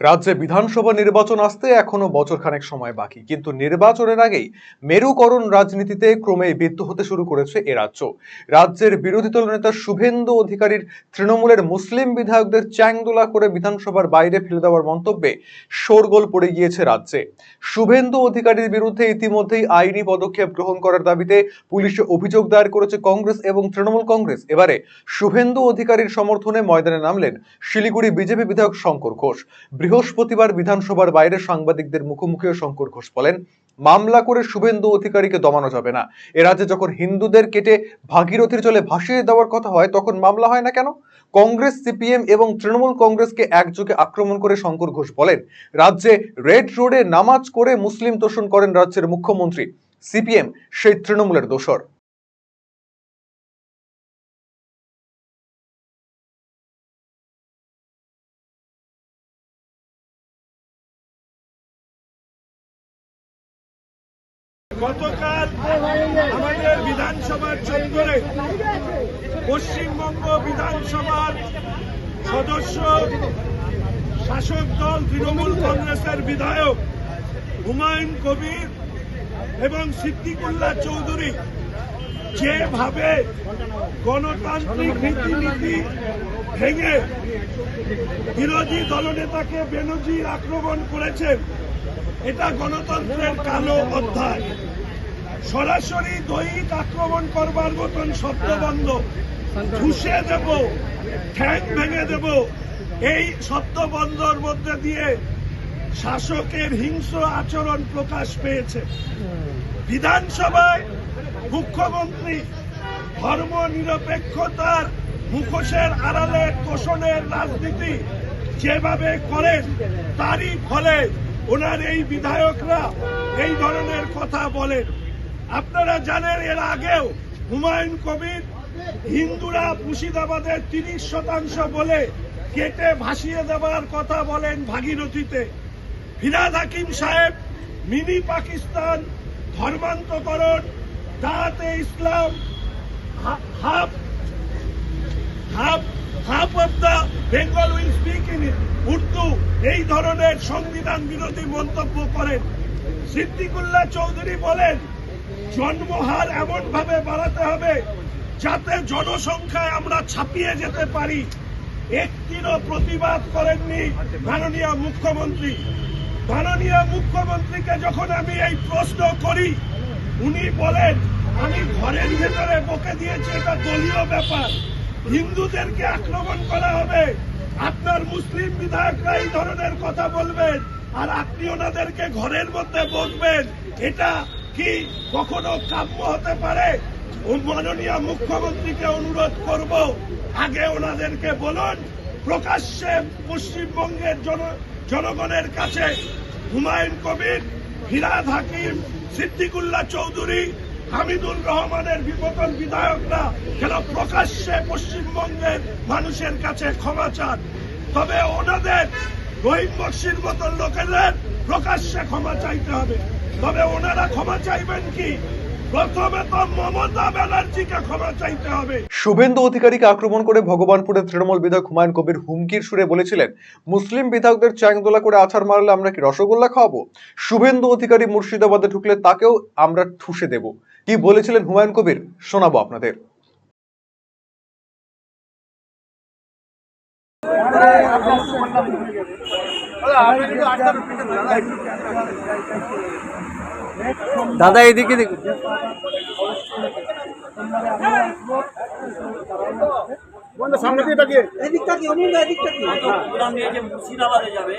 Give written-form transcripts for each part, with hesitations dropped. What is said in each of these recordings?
রাজ্যে বিধানসভা নির্বাচন আসতে এখনো বছরখানেক সময় বাকি, কিন্তু নির্বাচনের আগেই মেরুকরণ রাজনীতিতে ক্রমেই বিদ্ধ হতে শুরু করেছে এ রাজ্য। রাজ্যের বিরোধী দল নেতা শুভেন্দু অধিকারীর তৃণমূলের মুসলিম বিধায়কদের চ্যাংদোলা করে বিধানসভার বাইরে ফেলে দেওয়ার মন্তব্যে শোরগোল পড়ে গিয়েছে রাজ্যে। শুভেন্দু অধিকারীর বিরুদ্ধে ইতিমধ্যেই আইনি পদক্ষেপ গ্রহণ করার দাবিতে পুলিশে অভিযোগ দায়ের করেছে কংগ্রেস এবং তৃণমূল কংগ্রেস। এবারে শুভেন্দু অধিকারীর সমর্থনে ময়দানে নামলেন শিলিগুড়ি বিজেপি বিধায়ক শঙ্কর ঘোষ। বৃহস্পতিবার বিধানসভার বাইরে সাংবাদিকদের মুখোমুখি শঙ্কর ঘোষ বলেন, মামলা করে শুভেন্দু অধিকারীকে দমানো যাবে না। এ রাজ্যে যখন হিন্দুদের কেটে ভাগীরথীর জলে ভাসিয়ে দেওয়ার কথা হয়, তখন মামলা হয় না কেন? কংগ্রেস, সিপিএম এবং তৃণমূল কংগ্রেসকে একযোগে আক্রমণ করে শঙ্কর ঘোষ বলেন, রাজ্যে রেড রোডে নামাজ করে মুসলিম তোষণ করেন রাজ্যের মুখ্যমন্ত্রী। সিপিএম সেই তৃণমূলের দোসর। গতকাল আমাদের বিধানসভার চত্বরে পশ্চিমবঙ্গ বিধানসভার সদস্য শাসক দল তৃণমূল কংগ্রেসের বিধায়ক হুমায়ুন কবির এবং সিদ্দিকুল্লাহ চৌধুরী যেভাবে গণতান্ত্রিক রীতিনীতি ভেঙে বিরোধী দলনেতাকে বেনজির আক্রমণ করেছেন, এটা গণতন্ত্রের কালো অধ্যায়। সরাসরি দৈহিক আক্রমণ করবার মতন শব্দবন্ধ, ঠুসে দেব, ঠ্যাং ভেঙে দেব, এই শব্দবন্ধর মধ্যে দিয়ে শাসকের হিংস্র আচরণ প্রকাশ পেয়েছে। বিধানসভায় মুখ্যমন্ত্রী ধর্ম নিরপেক্ষতার মুখোশের আড়ালে তোষণের রাজনীতি যেভাবে করেন, তারই ফলে ওনার এই বিধায়করা এই ধরনের কথা বলেন। আপনারা জানেন, এর আগেও হুমায়ুন কবির হিন্দুরা মুর্শিদাবাদের 30% বলে কেটে ভাসিয়ে দেওয়ার কথা বলেন ভাগীরথীতে। ফিরহাদ হাকিম সাহেব মিনি পাকিস্তান, ধর্মান্তকরণ, দাওয়াতে ইসলাম, half of the Bengal will speak in Urdu, এই ধরনের সংবিধান বিরোধী মন্তব্য করেন। সিদ্দিকুল্লাহ চৌধুরী বলেন, জন্মহার এমন ভাবে বাড়াতে হবে যাতে জনসংখ্যায় আমরা ছাপিয়ে যেতে পারি। একটিরও প্রতিবাদ করেননি মাননীয় মুখ্যমন্ত্রী। মাননীয় মুখ্যমন্ত্রীকে যখন আমি এই প্রশ্ন করি, উনি বলেন, আমি ঘরের ভেতরে বকে দিয়েছি, এটা দলীয় ব্যাপার, হিন্দুদেরকে আক্রমণ করা হবে। আপনার মুসলিম বিধায়করা এই ধরনের কথা বলবেন আর আপনি ওনাদেরকে ঘরের মধ্যে বসবেন, এটা কি কখনো কাম্য হতে পারে? মাননীয় মুখ্যমন্ত্রীকে অনুরোধ করব, আগে ওনাদেরকে বলুন প্রকাশ্যে পশ্চিমবঙ্গের জনগণের কাছে হুমায়ুন কবির, ফিরহাদ হাকিম, সিদ্দিকুল্লাহ চৌধুরী, হামিদুর রহমানের বিপদন বিধায়করা কেন প্রকাশ্যে পশ্চিমবঙ্গের মানুষের কাছে ক্ষমা চান। তবে ওনাদের রহিম বক্সির মতন লোকেদের প্রকাশ্যে ক্ষমা চাইতে হবে। তবে ওনারা ক্ষমা চাইবেন কি? প্রথমে তো মমতা ব্যানার্জিকে ক্ষমা চাইতে হবে। শুভেন্দু অধিকারীকে আক্রমণ করে ভগবানপুরের তৃণমূল বিধায়ক হুমায়ুন কবির হুমকির সুরে বলেছিলেন, মুসলিম বিধায়কদের চ্যাংদোলা করে আছাড় মারলে আমরা কি রসগোল্লা খাওয়াবো? শুভেন্দু অধিকারী মুর্শিদাবাদে ঢুকলে তাকেও আমরা ঠুসে দেব। কি বলেছিলেন হুমায়ুন কবির, শোনাবো আপনাদের। দাদা এদিকে দেখুন। সামনে দিয়ে তাকিয়ে এদিকটা কি অমূল্য, এদিকটা কি ওরা নিয়ে যে মুর্শিদাবাদে যাবে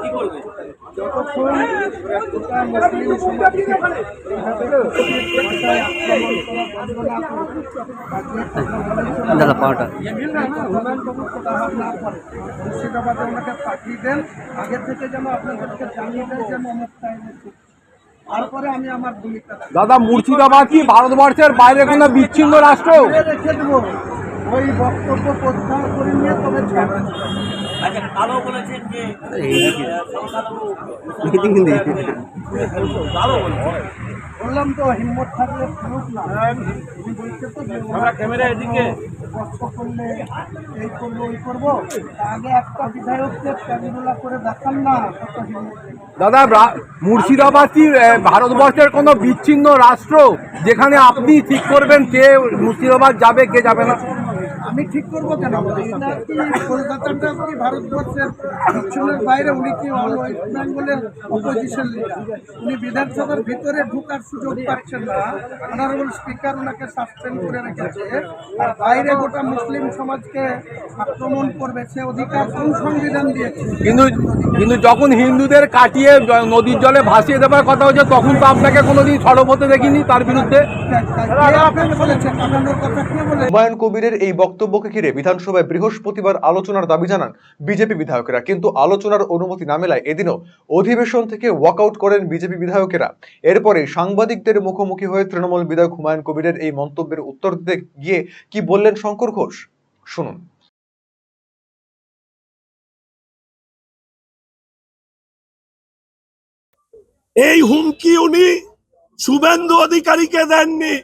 কি করবে? দাদা পাওয়াটা মুর্শিদাবাদে ওনাকে পাঠিয়ে দেন, আগে থেকে যেন আপনাদেরকে জানিয়ে দেন যে অমুক টাইমে, তারপরে আমি আমার ভূমিকা। দাদা, মুর্শিদাবাদ কি ভারতবর্ষের বাইরে কোনো বিচ্ছিন্ন রাষ্ট্র? রেখে দেবো, ওই বক্তব্য প্রত্যাহার করে নিয়ে তবে ছাড়া। আচ্ছা, কালো বলেছেন যে সংখ্যালঘু কালো বলেছেন। বললাম তো হিম্মত থাকলে ফেরত না উনি বলছে তো যে ক্যামেরা এদিকে কষ্ট করলে এই করবো ওই করবো আগে একটা বিধায়ককে ক্যামেরা করে দেখান না কত হিম্মত। দাদা মুর্শিদাবাদ কি ভারতবর্ষের কোনো বিচ্ছিন্ন রাষ্ট্র যেখানে আপনি ঠিক করবেন কে মুর্শিদাবাদ যাবে কে যাবে না? আমি ঠিক করবো কেন? এটা কি কলকাতাটা কি ভারতবর্ষের বিচ্ছিন্নের বাইরে? উনি কি ওয়েস্ট বেঙ্গলের অপোজিশন লিডার, উনি বিধানসভার ভিতরে ঢোকার সুযোগ পাচ্ছেন না। অনারেবল স্পিকার ওনাকে সাসপেন্ড করে রেখেছে, আর বাইরে গোটা মুসলিম সমাজকে আক্রমণ করবে সে অধিকার কোন সংবিধান দিয়েছে? কিন্তু যখন হিন্দুদের কাটিয়ে নদীর জলে ভাসিয়ে দেওয়ার কথা হচ্ছে তখন তো আপনাকে কোনোদিন সরব হতে দেখিনি তার বিরুদ্ধে। কে আপনাকে বলেছে কাটানোর কথা? কে বলে? হুমায়ুন কবিরের এই বক্তব্যকে ঘিরে বিধানসভায় বৃহস্পতিবার আলোচনার দাবি জানান বিজেপি বিধায়কেরা, কিন্তু আলোচনার অনুমতি না মেলায় এদিনও অধিবেশন থেকে ওয়াকআউট করেন বিজেপি বিধায়কেরা। এরপরে সাংবাদিকদের মুখোমুখি হয়ে তৃণমূল বিধায়ক হুমায়ুন কবিরের এই মন্তব্যের উত্তর দিতে গিয়ে কি বললেন শঙ্কর ঘোষ, শুনুন। এই হুমকি উনি শুভেন্দু অধিকারীকে দেননি,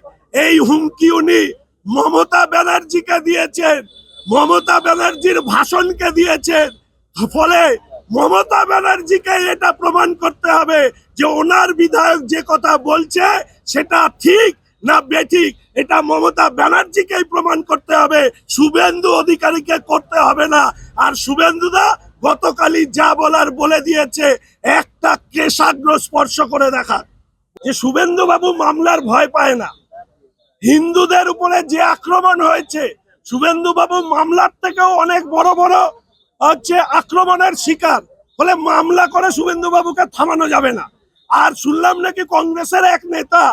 এই হুমকি উনি মমতা ব্যানার্জিকে দিয়েছেন, মমতা ব্যানার্জির ভাষণকে দিয়েছেন। ফলে মমতা ব্যানার্জিকে এটা প্রমাণ করতে হবে যে ওনার বিধায়ক যে কথা বলছে সেটা ঠিক না বেঠিক, এটা মমতা ব্যানার্জিকেই প্রমাণ করতে হবে, শুভেন্দু অধিকারীকে করতে হবে না। আর শুভেন্দুদা গতকালই যা বলার বলে দিয়েছে, একটা কেশাগ্র স্পর্শ করে দেখা যে শুভেন্দু বাবু মামলার ভয় পায় না। হিন্দুদের উপরে যে আক্রমণ হয়েছে, শুভেন্দু বাবু মামলার থেকেও অনেক বড় বড় আক্রমণের শিকার। ফলে মামলা করে শুভেন্দু বাবুকে থামানো যাবে না। আর শুনলাম নাকি কংগ্রেসের এক নেতা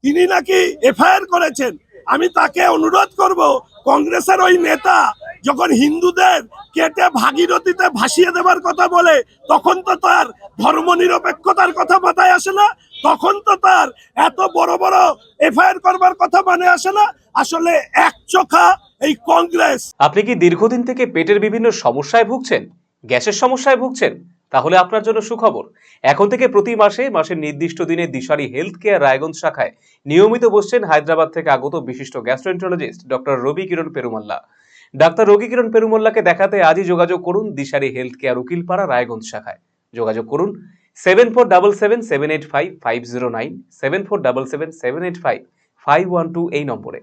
তিনি নাকি এফআইআর করেছেন। আমি তাকে অনুরোধ করব, কংগ্রেসের ওই নেতা যখন হিন্দুদের কেটে ভাগীরথীতে ভাসিয়ে দেবার কথা বলে তখন তো তার ধর্মনিরপেক্ষতার কথা মাথায় আসে না, তখন তো তার এত বড় বড় এফআইআর করবার কথা মানে আসে না। আসলে এক চোখা এই কংগ্রেস। আপনি কি দীর্ঘদিন থেকে পেটের বিভিন্ন সমস্যায় ভুগছেন, গ্যাসের সমস্যায় ভুগছেন? তাহলে আপনার জন্য সুখবর। এখন থেকে প্রতি মাসের নির্দিষ্ট দিনে দিশারি হেলথ কেয়ার রায়গঞ্জ শাখায় নিয়মিত বসছেন হায়দ্রাবাদ থেকে আগত বিশিষ্ট গ্যাস্ট্রোএন্টারোলজিস্ট ডক্টর রবি কিরণ পেরুমাল্লা। ডাক্তার রবি কিরণ পেরুমাল্লাকে দেখাতে আজই যোগাযোগ করুন দিশারি হেলথ কেয়ার উকিলপাড়া রায়গঞ্জ শাখায়। যোগাযোগ করুন 7477785509, 7477785512 এই নম্বরে।